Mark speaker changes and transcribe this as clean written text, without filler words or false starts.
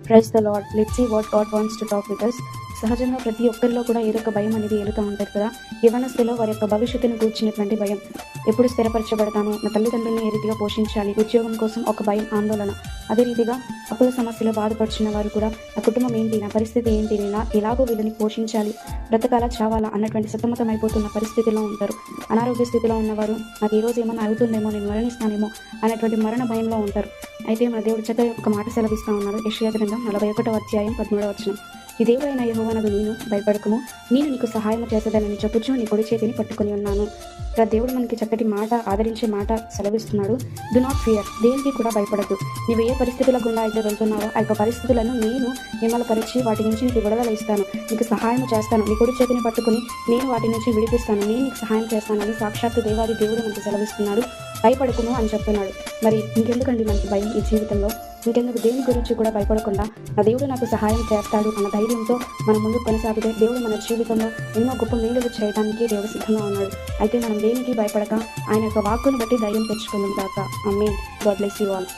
Speaker 1: Praise the lord. Let's see what God wants to talk with us. సహజంగా ప్రతి ఒక్కరిలో కూడా ఏదో ఒక భయం అనేది ఏలుతూ ఉంటుంది కదా. యవ్వనస్తులో వారి యొక్క భవిష్యత్తును కూర్చున్నటువంటి భయం. ఎప్పుడు స్థిరపరచబడతాను, నా తల్లిదండ్రులను ఏ రీతిగా పోషించాలి, ఉద్యోగం కోసం ఒక భయం, ఆందోళన. అదే రీతిగా అప్పుల సమస్యలో బాధపడుచున్న వారు కూడా నా కుటుంబం ఏంటి, నా పరిస్థితి ఏంటి, ఎలాగో వీళ్ళని పోషించాలి, బ్రతకాలా చావాలా అన్నటువంటి సతమతం అయిపోతున్న పరిస్థితిలో ఉంటారు. అనారోగ్య స్థితిలో ఉన్నవారు నాకు ఈ రోజు ఏమన్నా అవుతుందేమో, నేను మరణిస్తానేమో అన్నటువంటి మరణ భయంలో ఉంటారు. అయితే మన దేవుడు చక్కగా ఒక మాట సెలవిస్తా ఉన్నారు. యెషయా గ్రంథం 41వ అధ్యాయం 13వ వచనం. ఈ దేవుడైన యెహోవానగు నేను భయపడకము, నేను నీకు సహాయం చేసేదానని చెప్పుచు నీ కుడి చేతిని పట్టుకొని ఉన్నాను. ఇక్కడ దేవుడు మనకి చక్కటి మాట, ఆదరించే మాట సెలవిస్తున్నాడు. డు నాట్ ఫియర్, దేనికి కూడా భయపడద్దు. నీవు ఏ పరిస్థితుల గుండా అయితే వెళ్తున్నావో ఆ యొక్క పరిస్థితులను నేను నిమ్మలపరిచి వాటి నుంచి నీకు విడుదల ఇస్తాను, నీకు సహాయం చేస్తాను, నీ కుడి చేతిని పట్టుకుని నేను వాటి నుంచి విడిపిస్తాను, నేను నీకు సహాయం చేస్తానని సాక్షాత్తు దేవాది దేవుడు మనకి సెలవిస్తున్నాడు. భయపడకుము అని చెప్తున్నాడు. మరి ఇంకెందుకండి మనకి భయం ఈ జీవితంలో? ఇంకెందుకు దేని గురించి కూడా భయపడకుండా నా దేవుడు నాకు సహాయం చేస్తాడు అన్న ధైర్యంతో మనం ముందుకు కొనసాగితే దేవుడు మన జీవితంలో ఎన్నో గొప్ప మేలులు చేయడానికి దేవుడు సిద్ధంగా ఉన్నాడు. అయితే మనం దేనికి భయపడక ఆయన యొక్క వాక్కును బట్టి ధైర్యం తెచ్చుకుందాం కాక. Amen. God bless you all.